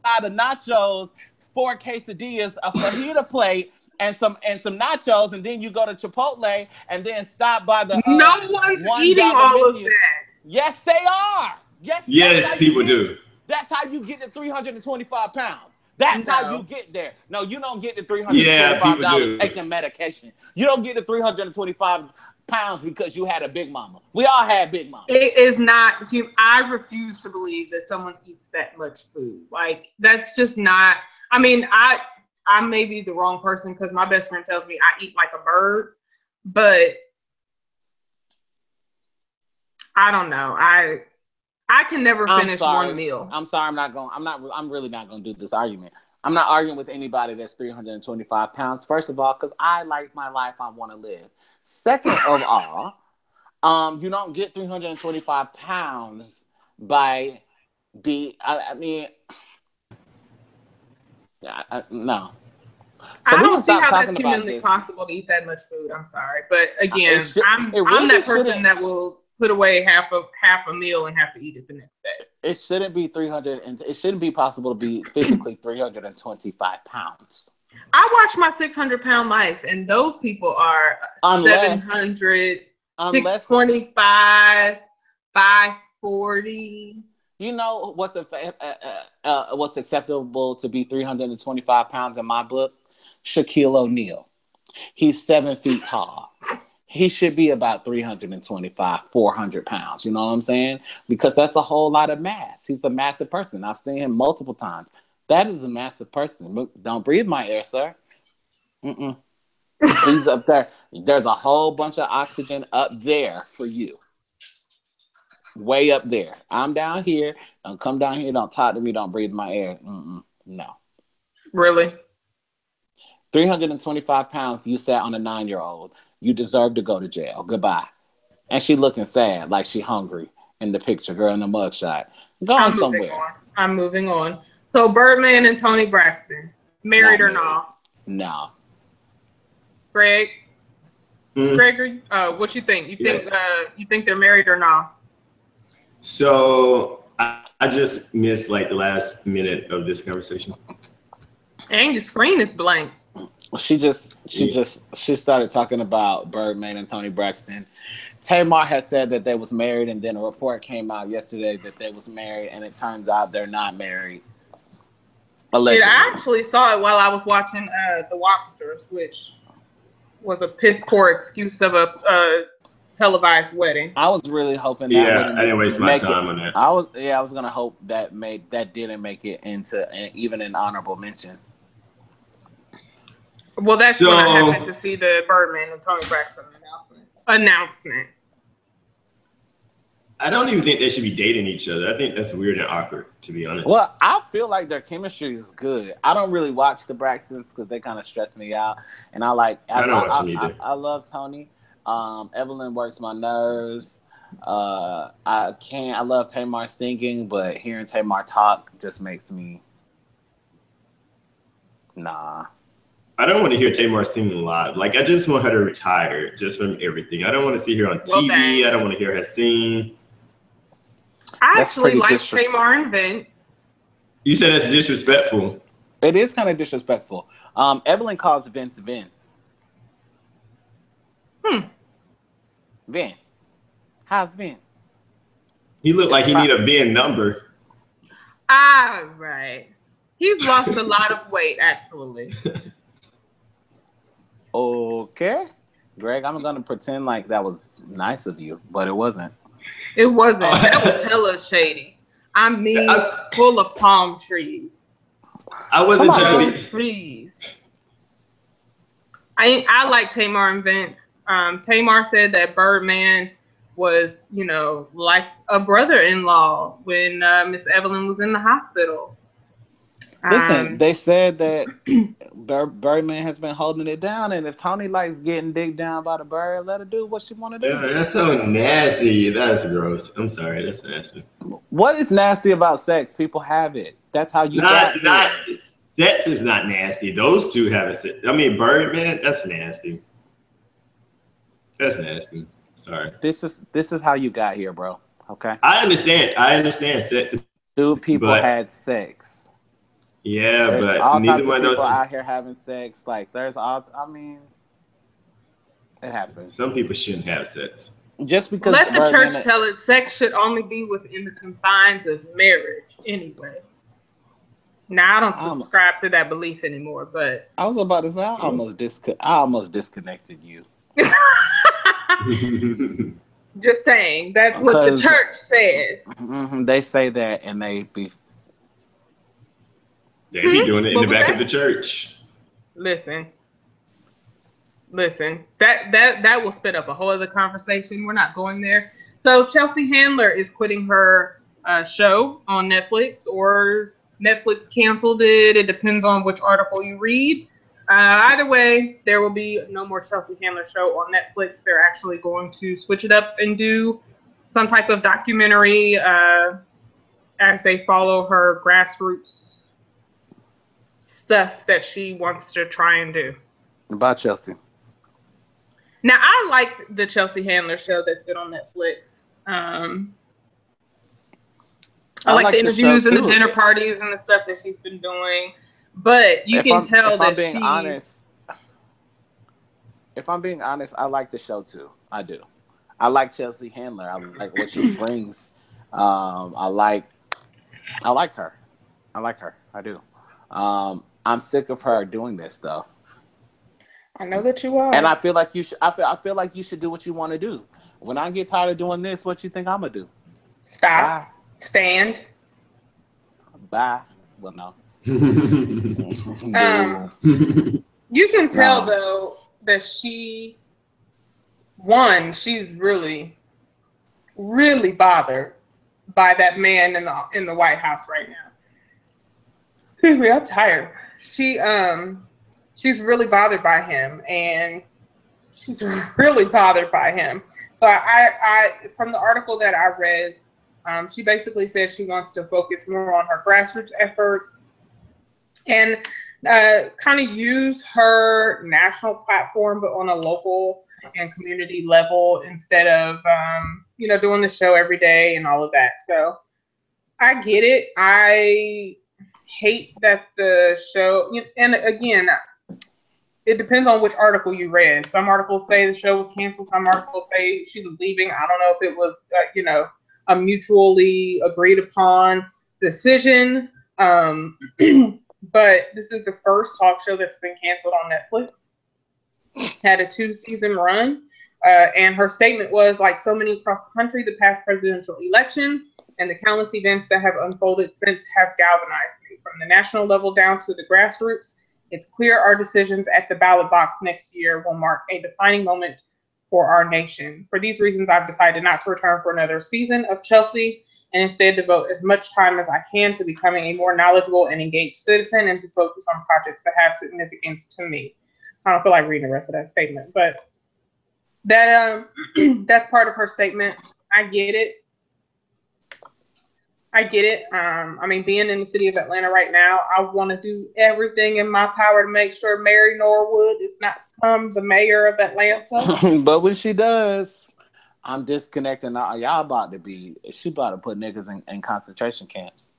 side of nachos, 4 quesadillas, a fajita plate, and some nachos, and then you go to Chipotle and then stop by the no one's eating all of that. Yes, they are. Yes, people do. That's how you get to 325 pounds. That's how you get there. No, you don't get to $325 taking medication. You don't get to 325 pounds because you had a big mama. We all had big mama. It is not. I refuse to believe that someone eats that much food. Like, that's just not. I mean, I may be the wrong person because my best friend tells me I eat like a bird, but I don't know. I can never finish one meal. I'm sorry. I'm really not going to do this argument. I'm not arguing with anybody that's 325 pounds. First of all, because I like my life I want to live. Second of all, you don't get 325 pounds by no. So I don't see how that's humanly possible to eat that much food. I'm sorry. But again, I'm that person that will put away half a meal and have to eat it the next day. It shouldn't be 300, and it shouldn't be possible to be physically 325 pounds. I watch my 600-pound life, and those people are 700, 625, 540. You know what's acceptable to be 325 pounds in my book? Shaquille O'Neal. He's 7 feet tall. He should be about 325, 400 pounds. You know what I'm saying? Because that's a whole lot of mass. He's a massive person. I've seen him multiple times. That is a massive person. Don't breathe my air, sir. He's up there. There's a whole bunch of oxygen up there for you. Way up there. I'm down here. Don't come down here. Don't talk to me. Don't breathe my air. No. Really? 325 pounds. You sat on a 9-year-old. You deserve to go to jail. Goodbye. And she looking sad, like she hungry in the picture, girl, in the mugshot. Go on somewhere. I'm moving on. So Birdman and Toni Braxton, married or not? No. Greg? Gregory, what you think? You think they're married or not? So I just missed like the last minute of this conversation. And your screen is blank. She started talking about Birdman and Toni Braxton. Tamar has said that they was married, and then a report came out yesterday that they was married, and it turns out they're not married. Allegedly. I actually saw it while I was watching The Wobsters, which was a piss poor excuse of a televised wedding. I was really hoping that. Yeah, I didn't waste my time on that. I was gonna hope that didn't make it into even an honorable mention. Well, that's when I happened to see the Birdman and Toni Braxton announcement. I don't even think they should be dating each other. I think that's weird and awkward, to be honest. Well, I feel like their chemistry is good. I don't really watch the Braxtons because they kind of stress me out, and I love Toni. Evelyn works my nerves. I love Tamar singing, but hearing Tamar talk just makes me nah. I don't want to hear Tamar sing live. Like, I just want her to retire just from everything. I don't want to see her on TV. I don't want to hear her sing. I actually like Tamar and Vince. You said that's disrespectful. It is kind of disrespectful. Evelyn calls Vince Vin. Vin. How's Vin? He looked like he need a VIN number. Right. He's lost a lot of weight, actually. Okay. Greg, I'm going to pretend like that was nice of you, but it wasn't. It wasn't. That was hella shady. I mean, full of palm trees. I wasn't palm trees. I like Tamar and Vince. Tamar said that Birdman was, like a brother-in-law when Miss Evelyn was in the hospital. Listen, they said that Birdman has been holding it down, and if Toni likes getting digged down by the bird, let her do what she want to do. Yeah, that's so nasty. That's gross. I'm sorry, that's nasty. What is nasty about sex? People have it. That's how you sex is not nasty. Those two have it. I mean, Birdman, that's nasty. That's nasty. Sorry. This is how you got here, bro. Okay. I understand. Sex is two people had sex. Yeah, there's but all neither types one of of those people out here having sex. Like, there's all. I mean, it happens. Some people shouldn't have sex. Just because. Let the church tell it. Sex should only be within the confines of marriage, anyway. Now I don't subscribe to that belief anymore. But I was about to say I almost disconnected you. Just saying, that's what the church says. They say that, and they be doing it in the back of the church. Listen. That will spit up a whole other conversation. We're not going there. So Chelsea Handler is quitting her show on Netflix, or Netflix canceled it. It depends on which article you read. Either way, there will be no more Chelsea Handler show on Netflix. They're actually going to switch it up and do some type of documentary as they follow her grassroots stuff that she wants to try and do. About Chelsea. Now, I like the Chelsea Handler show that's been on Netflix. I like the interviews and the dinner parties and the stuff that she's been doing. But you can tell that she's... If I'm being honest, I like the show too. I do. I like Chelsea Handler. I like what she brings. I like her. I do. I'm sick of her doing this though. I know that you are. And I feel like you should. I feel like you should do what you want to do. When I get tired of doing this, what you think I'm gonna do? Stop. Bye. Stand. Bye. Well, no. You can tell though that she's really, really bothered by that man in the White House right now. Excuse me, I'm tired. She's really bothered by him, and she's really bothered by him. So I from the article that I read, she basically said she wants to focus more on her grassroots efforts and kind of use her national platform, but on a local and community level instead of, doing the show every day and all of that. So I get it. hate that the show, and again, it depends on which article you read. Some articles say the show was canceled. Some articles say she was leaving. I don't know if it was, a mutually agreed upon decision. But this is the first talk show that's been canceled on Netflix. Had a 2-season run. And her statement was, like so many across the country, the past presidential election and the countless events that have unfolded since have galvanized me. From the national level down to the grassroots, it's clear our decisions at the ballot box next year will mark a defining moment for our nation. For these reasons, I've decided not to return for another season of Chelsea and instead devote as much time as I can to becoming a more knowledgeable and engaged citizen and to focus on projects that have significance to me. I don't feel like reading the rest of that statement, but that that's part of her statement. I get it. I mean, being in the city of Atlanta right now, I want to do everything in my power to make sure Mary Norwood is not become the mayor of Atlanta. But when she does, I'm disconnecting. Y'all she about to put niggas in concentration camps.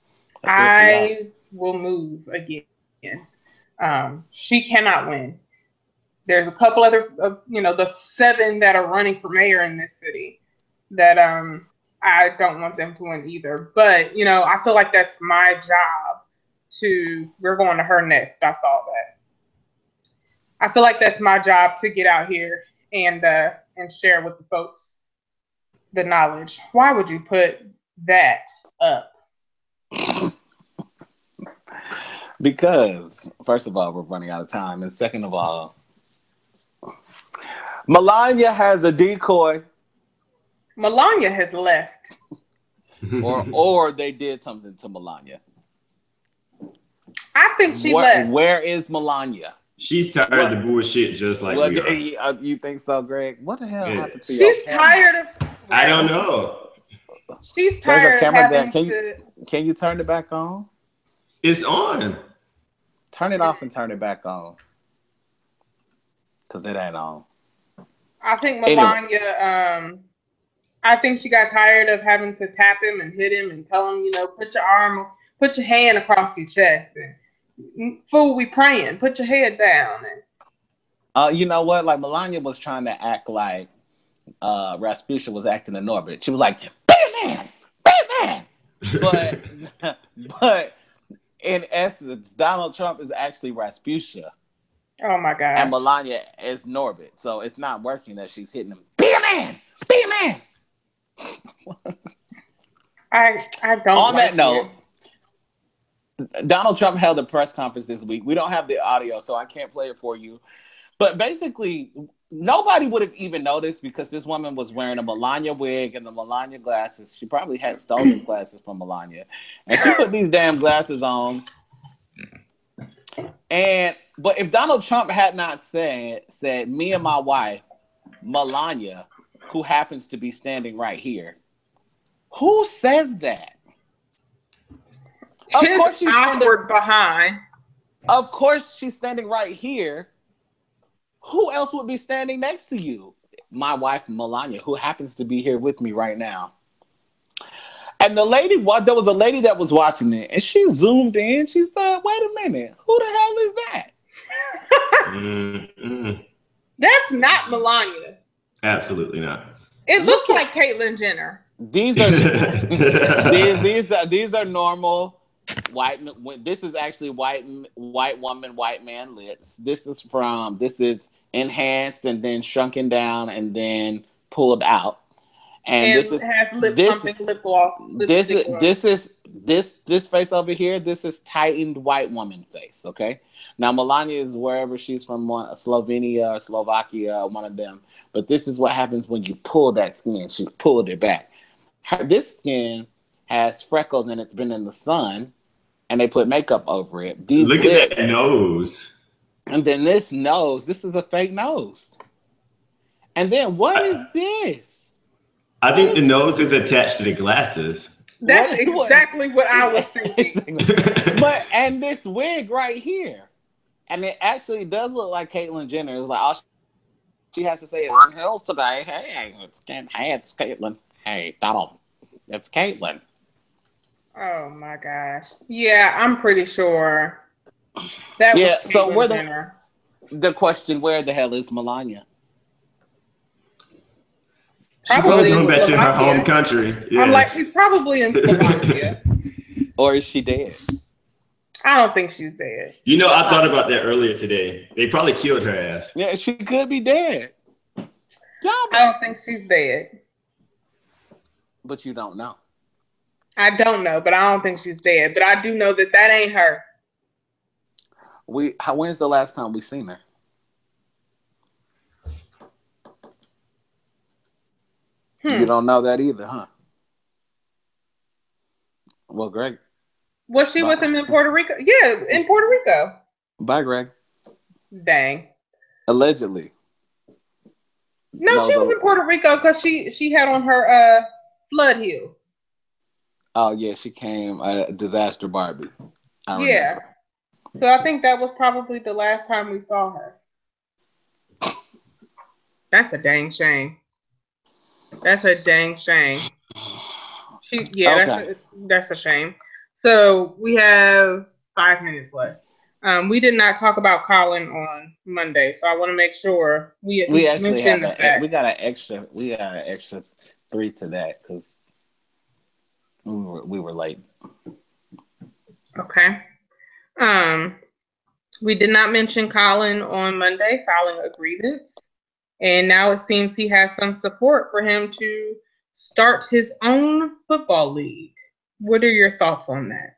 I will move again. She cannot win. There's a couple other, the 7 that are running for mayor in this city that I don't want them to win either. But, I feel like that's my job we're going to her next. I saw that. I feel like that's my job to get out here and share with the folks the knowledge. Why would you put that up? Because, first of all, we're running out of time. And second of all, Melania has a decoy. Melania has left. or they did something to Melania. I think she left. Where is Melania? She's tired of the bullshit just like we are. You think so, Greg? What the hell happened to you? She's tired of... I don't know. She's tired of having Can you turn it back on? It's on. Turn it off and turn it back on. Because it ain't on. I think Melania... I think she got tired of having to tap him and hit him and tell him, put your hand across your chest and fool, we praying. Put your head down. And you know what? Like Melania was trying to act like Rasputia was acting in Norbit. She was like, Birdman. But in essence, Donald Trump is actually Rasputia. Oh my God. And Melania is Norbit. So it's not working that she's hitting him. Be a man. I don't. On that note, Donald Trump held a press conference this week. We don't have the audio, so I can't play it for you. But basically, nobody would have even noticed because this woman was wearing a Melania wig and the Melania glasses. She probably had stolen glasses from Melania. And she put these damn glasses on. But if Donald Trump had not said, me and my wife, Melania, who happens to be standing right here, who says that? Of course she's awkward behind. Of course she's standing right here. Who else would be standing next to you? My wife, Melania, who happens to be here with me right now. And there was a lady that was watching it, and she zoomed in. She said, wait a minute, who the hell is that? That's not Melania. Absolutely not. It looks like Caitlyn Jenner. These are normal white. This is actually white woman, white man lips. This is enhanced and then shrunken down and then pulled out. And this is lip gloss. This face over here. This is tightened white woman face. Okay. Now Melania is wherever she's from, Slovenia, Slovakia, one of them. But this is what happens when you pull that skin. She's pulled it back. This skin has freckles and it's been in the sun, and they put makeup over it. Look at that nose. And then this nose. This is a fake nose. And then what is this? I think the nose is attached to the glasses. That's exactly what I was thinking. And this wig right here. And it actually does look like Caitlyn Jenner. It's like all she has to say is on Hills today. Hey, it's Caitlyn. Hey, Donald. It's Caitlyn. Oh my gosh. Yeah, I'm pretty sure that was So Caitlyn Jenner. The question: where the hell is Melania? She's probably going back to her home country. Yeah. I'm like, she's probably in Slovakia. Or is she dead? I don't think she's dead. You know, I thought about that earlier today. They probably killed her ass. Yeah, she could be dead. I don't think she's dead. But you don't know. I don't know, but I don't think she's dead. But I do know that ain't her. When's the last time we seen her? You don't know that either, huh? Well, Greg. Was she with him in Puerto Rico? Yeah, in Puerto Rico. Bye, Greg. Dang. Allegedly. No, she was in Puerto Rico because she had on her flood heels. Oh yeah, she came Disaster Barbie. Yeah. So I think that was probably the last time we saw her. That's a dang shame. That's a dang shame. That's a shame. So we have 5 minutes left. We did not talk about Colin on Monday, so I want to make sure we actually have we got an extra 3 to that because we were late. Okay. We did not mention Colin on Monday filing a grievance, and now it seems he has some support for him to start his own football league. What are your thoughts on that?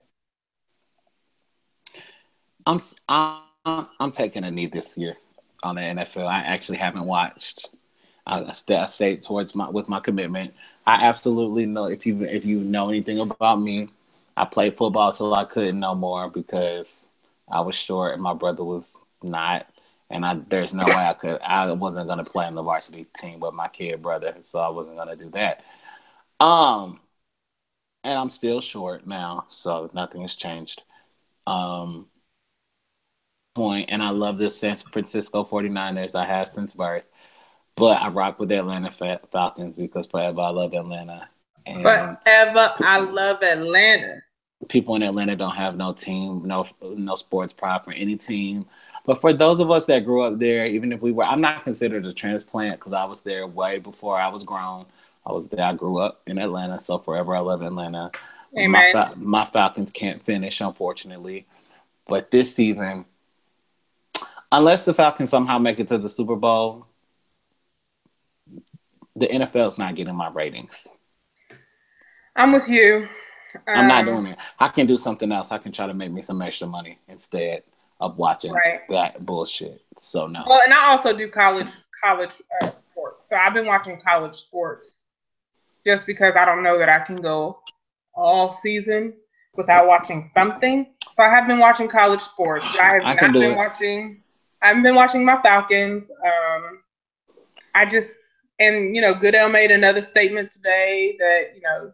I'm taking a knee this year on the NFL. I actually haven't watched. I stayed towards with my commitment. I absolutely know if you know anything about me, I played football till I couldn't no more because I was short and my brother was not, and there's no way I wasn't gonna play on the varsity team with my kid brother, so I wasn't gonna do that. And I'm still short now, so nothing has changed. And I love the San Francisco 49ers. I have since birth. But I rock with the Atlanta Falcons because forever I love Atlanta. And forever I love Atlanta. People in Atlanta don't have no team, no sports pride for any team. But for those of us that grew up there, even if I'm not considered a transplant because I was there way before I was grown. I was there. I grew up in Atlanta, so forever I love Atlanta. Amen. My Falcons can't finish, unfortunately. But this season, unless the Falcons somehow make it to the Super Bowl, the NFL's not getting my ratings. I'm with you. I'm not doing it. I can do something else. I can try to make me some extra money instead of watching that bullshit. So no. Well, and I also do college sports. So I've been watching college sports just because I don't know that I can go all season without watching something. So I have been watching college sports. But I haven't been watching my Falcons. Goodell made another statement today that,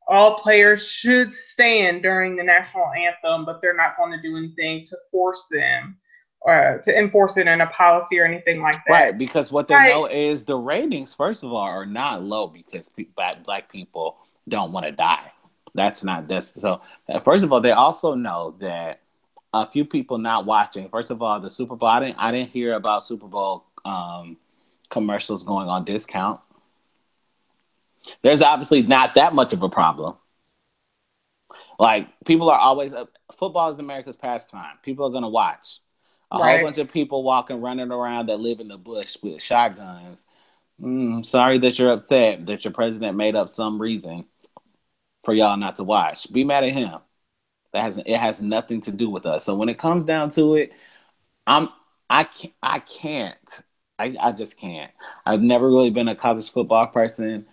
all players should stand during the national anthem, but they're not going to do anything to force them or to enforce it in a policy or anything like that. Right, because what they know is the ratings, first of all, are not low because black people don't want to die. So first of all, they also know that a few people not watching. First of all, the Super Bowl, I didn't hear about Super Bowl commercials going on discount. There's obviously not that much of a problem. Like, people are always football is America's pastime. People are gonna watch a whole bunch of people running around that live in the bush with shotguns. Sorry that you're upset that your president made up some reason for y'all not to watch. Be mad at him. It has nothing to do with us. So when it comes down to it, I can't. I just can't. I've never really been a college football person.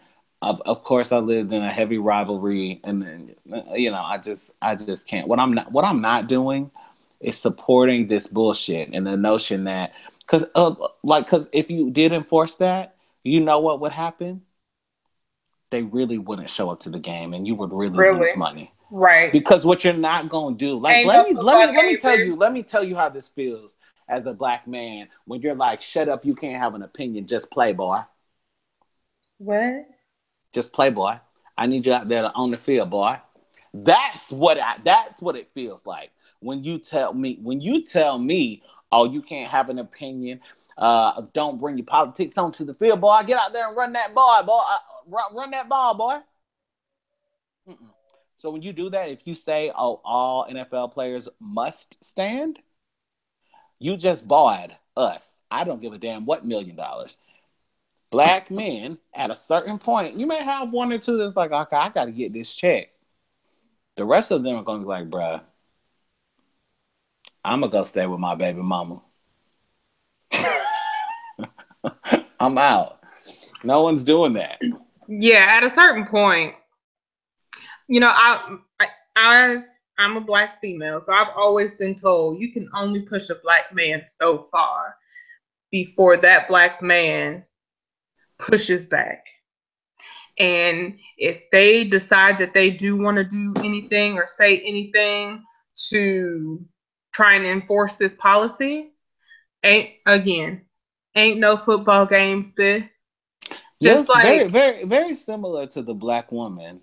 Of course, I lived in a heavy rivalry, and I just can't. What I'm not doing is supporting this bullshit and the notion that because if you did enforce that, you know what would happen? They really wouldn't show up to the game, and you would really lose money. Right. Because what you're not gonna do, like, let me tell you how this feels as a black man when you're like, shut up, you can't have an opinion, just play, boy. What? Just play, boy. I need you out there to own the field, boy. That's what it feels like when you tell me, oh, you can't have an opinion. Don't bring your politics onto the field, boy. Get out there and run that ball, boy. Run that ball, boy. Mm-mm. So when you do that, if you say, oh, all NFL players must stand, you just bought us. I don't give a damn what $1 million. Black men, at a certain point, you may have one or two that's like, okay, I got to get this check. The rest of them are going to be like, bruh, I'm going to go stay with my baby mama. I'm out. No one's doing that. Yeah, at a certain point, you know, I'm a Black female, so I've always been told you can only push a Black man so far before that Black man pushes back. And if they decide that they do want to do anything or say anything to try and enforce this policy, ain't no football games, bitch. Just like, very, very, very similar to the Black woman.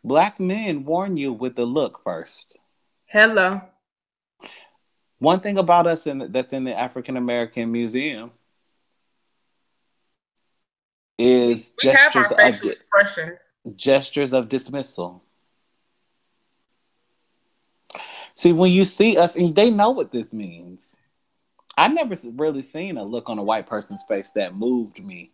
Black men warn you with the look first. Hello. One thing about us that's in the African American Museum is we gestures have our facial expressions. Gestures of dismissal. See, when you see us, and they know what this means. I never really seen a look on a white person's face that moved me.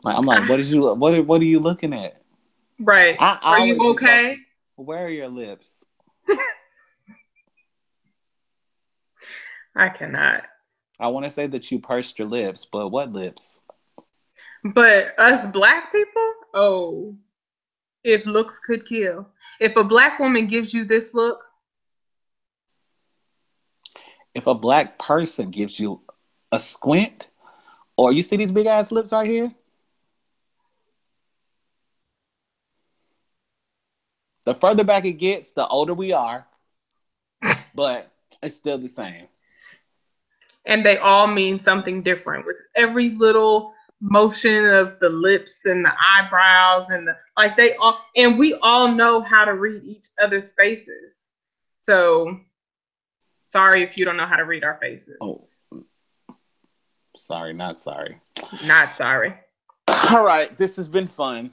I'm like, what are you looking at? Right. Are you okay? Where are your lips? I cannot. I want to say that you pursed your lips, but what lips? But us Black people, oh, if looks could kill. If a Black woman gives you this look. If a Black person gives you a squint, or you see these big ass lips right here? The further back it gets, the older we are, but it's still the same. And they all mean something different with every little motion of the lips and the eyebrows and we all know how to read each other's faces. So sorry if you don't know how to read our faces. Oh, sorry, not sorry. Not sorry. All right, this has been fun.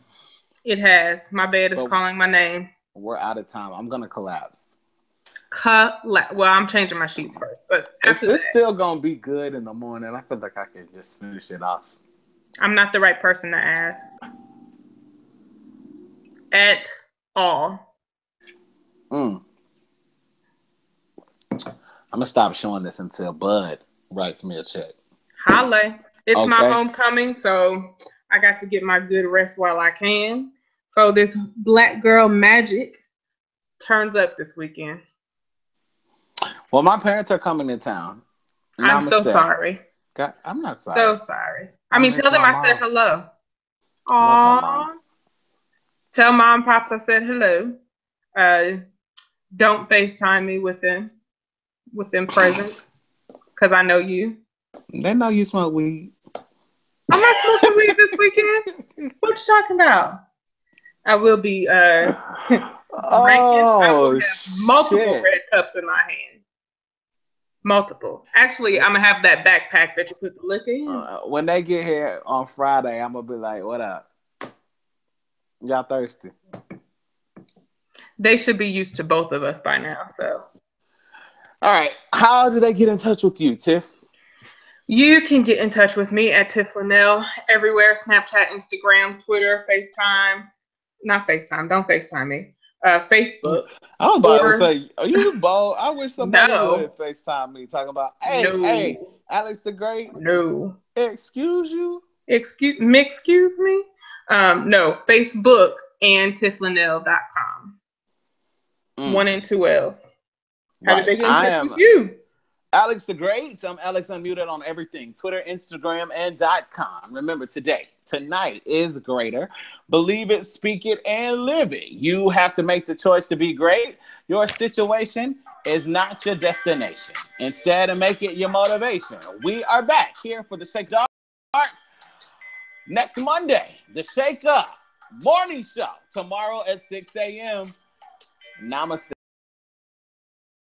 It has. My bed is calling my name. We're out of time. I'm going to collapse. Well, I'm changing my sheets first, but it's still going to be good in the morning. I feel like I can just finish it off. I'm not the right person to ask. At all. I'm going to stop showing this until Bud writes me a check. Holla. It's my homecoming, so I got to get my good rest while I can. So this Black girl magic turns up this weekend. Well, my parents are coming to town. I'm so sorry. God, I'm not sorry. So sorry. Tell them I said hello. Aww. Tell Mom and Pops I said hello. Don't FaceTime me with them present. Because I know you. They know you smoke weed. I'm not smoking weed this weekend. What you talking about? I will be drinking. I will have multiple red cups in my hand. Multiple. Actually, I'm gonna have that backpack that you put the liquor in. When they get here on Friday, I'm gonna be like, "What up? Y'all thirsty?" They should be used to both of us by now. So, all right. How do they get in touch with you, Tiff? You can get in touch with me at Tiff Linnell everywhere: Snapchat, Instagram, Twitter, FaceTime. Not FaceTime. Don't FaceTime me. Facebook. I was about to say, are you bold? I wish somebody would FaceTime me talking about, hey, Alex the Great. No. Excuse you? Excuse me? No, Facebook and tifflinnell.com. 1 and 2 L's. How did they get in touch with you? Alex the Great. I'm Alex Unmuted on everything. Twitter, Instagram, and .com. Remember, tonight is greater. Believe it, speak it, and live it. You have to make the choice to be great. Your situation is not your destination. Instead, make it your motivation. We are back here for the ShakeUP next Monday, the Shake Up Morning Show, tomorrow at 6 a.m. Namaste.